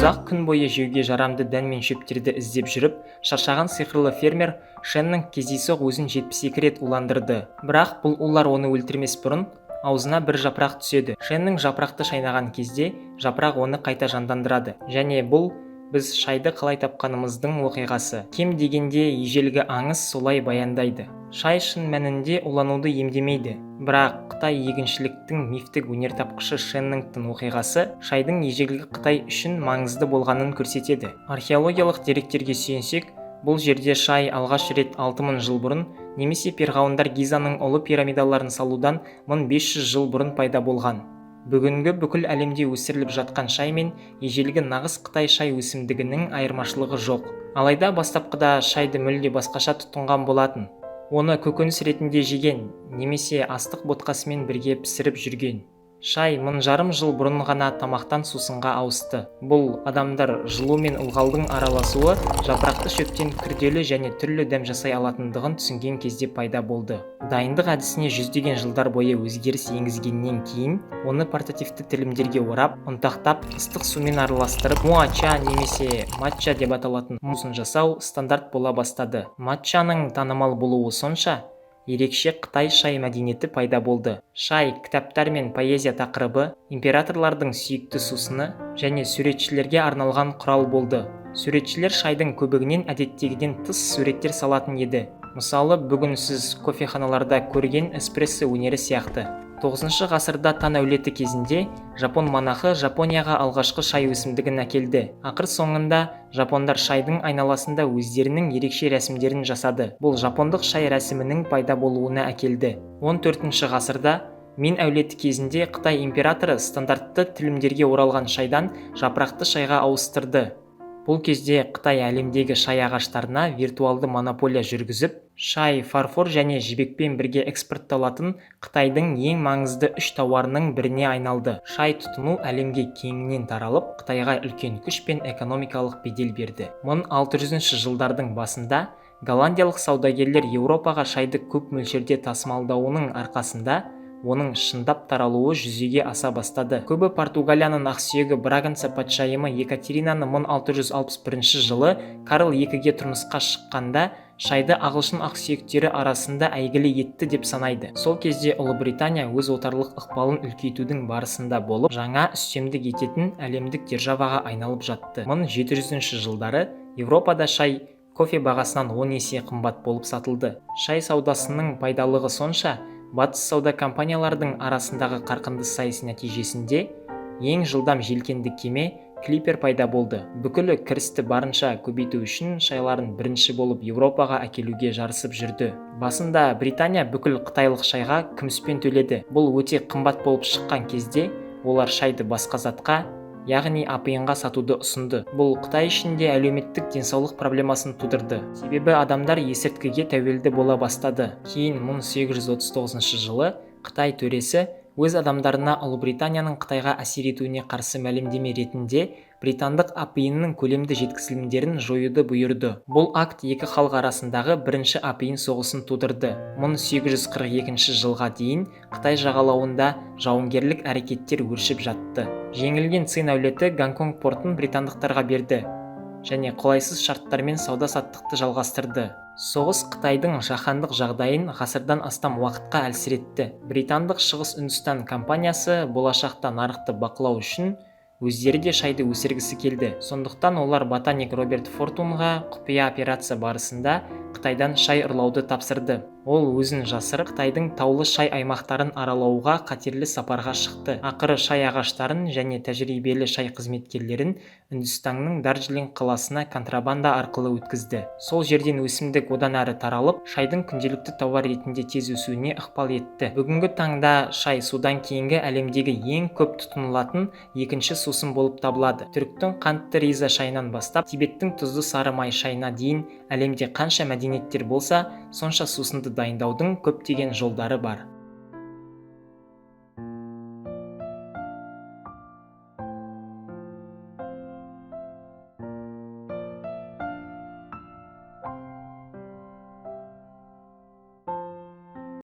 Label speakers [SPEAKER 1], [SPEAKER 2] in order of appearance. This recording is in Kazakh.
[SPEAKER 1] Ұзақ күн бойы жеуге жарамды дән мен шөптерді іздеп жүріп, шаршаған сиқырлы фермер Шеннің кездейсоқ өзін 72 рет уландырды. Бірақ бұл улар оны өлтірмес бұрын аузына бір жапырақ түседі. Шеннің жапырақты шайнаған кезде жапырақ оны қайта жандандырады. Және бұл біз шайды қалай тапқанымыздың оқиғасы. Кем дегенде ежелгі аңыз солай баяндайды. Шай шын мәнінде улануды емдемейді. Бірақ Қытай егіншіліктің мифтік өнертапқышы Шеннің тың оқиғасы шайдың ежелгі Қытай үшін маңызды болғанын көрсетеді. Археологиялық деректерге сүйенсек, бұл жерде шай алғаш рет 6000 жыл бұрын немесе перғауындар Гизаның ұлы пирамидаларын салудан 1500 жыл бұрын пайда болған. Бүгінгі бүкіл әлемде өсіріліп жатқан шай мен ежелгі нағыз Қытай шай өсімдігінің айырмашылығы жоқ. Алайда бастапқыда шайды мүлде басқаша тұтынған болатын. Оны көкөніс ретінде жеген, немесе астық ботқасымен бірге пісіріп жүрген. Шай 1000 жыл бұрын ғана тамақтан сусынға ауысты. Бұл адамдар жылу мен ылғалдың араласуы жапырақты шөптен күрделі және түрлі дәм жасай алатындығын түсінген кезде пайда болды. Дайындық әдісіне жүздеген жылдар бойы өзгеріс енгізгеннен кейін, оны портативті тілімдерге орап, ұнтақтап, ыстық сумен араластырып, муача немесе матча деп аталатын мусын жасау стандарт бола бастады. Матчаның танымал болуы сонша, ерекше Қытай шай мәдениеті пайда болды. Шай, кітаптар мен поэзия тақырыбы, императорлардың сүйікті сусыны және суретшілерге арналған құрал болды. Суретшілер шайдың көбігінен әдеттегіден тыс суреттер салатын еді. Мысалы, бүгін сіз кофеханаларда көрген эспрессо өнері сияқты. 9 ғасырда Тан әулеті кезінде жапон монахы Жапонияға алғашқы шай өсімдігін әкелді. Ақыр соңында жапондар шайдың айналасында өздерінің ерекше рәсімдерін жасады. Бұл жапондық шай рәсімінің пайда болуына әкелді. 14 ғасырда Мин әулеті кезінде Қытай императоры стандартты тілімдерге оралған шайдан жапырақты шайға ауыстырды. Бұл кезде Қытай әлемдегі шай ағаштарына виртуалды монополия жүргізіп, шай, фарфор және жібекпен бірге экспортталатын Қытайдың ең маңызды 3 тауарының біріне айналды. Шай тұтыну әлемге кеңінен таралып, Қытайға үлкен күш пен экономикалық бедел берді. 1600 жылдардың басында голландиялық саудагерлер Еуропаға шайды көп мөлшерде тасымалдауының арқасында оның шындап таралуы жүзеге аса бастады. Көбі Португалияның ақсүйегі Браганса патшайымы Екатеринаны 1661 жылы Карл II-ге тұрмысқа шыққанда шайды ағылшын ақсүйектері арасында әйгілі етті деп санайды. Сол кезде Ұлыбритания өз отарлық ықпалын үлкейтудің барысында болып, жаңа үстемдік ететін әлемдік державаға айналып жатты. 1700 жылдары Еуропада шай кофе бағасынан 10 есе қымбат болып сатылды. Шай саудасының пайдалығы сонша, батыс сауда компаниялардың арасындағы қарқынды сайыс нәтижесінде ең жылдам желкенді кеме клипер пайда болды. Бүкілі кірісті барынша көбейту үшін шайларын бірінші болып Еуропаға әкелуге жарысып жүрді. Басында Британия бүкіл қытайлық шайға күміспен төледі. Бұл өте қымбат болып шыққан кезде олар шайды басқа затқа, яғни апиынға сатуды ұсынды. Бұл Қытай ішінде әлеуметтік денсаулық проблемасын тудырды. Себебі адамдар есірткіге тәуелді бола бастады. Кейін 1839 жылы Қытай төресі өз адамдарына Ұлыбританияның Қытайға әсер етуіне қарсы мәлімдеме ретінде британдық апиынның көлемді жеткізілімдерін жоюды бұйырды. Бұл акт екі халық арасындағы бірінші апиын соғысын тудырды. 1842 жылға дейін Қытай жағалауында жауынгерлік әрекеттер өршіп жатты. Жеңілген Цин әулеті Гонконг портын британдықтарға берді және қолайсыз шарттармен сауда-саттықты жалғастырды. Соғыс Қытайдың жаһандық жағдайын ғасырдан астам уақытқа әлсіретті. Британдық Шығыс Үндістан компаниясы болашақта нарықты бақылау үшін өздері де шайды өсіргісі келді. Сондықтан олар ботаник Роберт Фортунға құпия операция барысында Қытайдан шай ұрлауды тапсырды. Ол өзін жасырып Қытайдың таулы шай аймақтарын аралауға қатерлі сапарға шықты. Ақыры шай ағаштарын және тәжірибелі шай қызметкерлерін Үндістанның Дарджилинг қаласына контрабанда арқылы өткізді. Сол жерден өсімдік одан әрі таралып, шайдың күнделікті тауар ретінде тез өсуіне ықпал етті. Бүгінгі таңда шай судан кейінгі әлемдегі ең көп тұтынылатын екінші сусын болып табылады. Түріктің қантты риза шайынан бастап, Тибеттің тұзды сары май шайына дейін әлемде қанша мәдениеттер болса, сонша сусынды дайындаудың көптеген жолдары бар.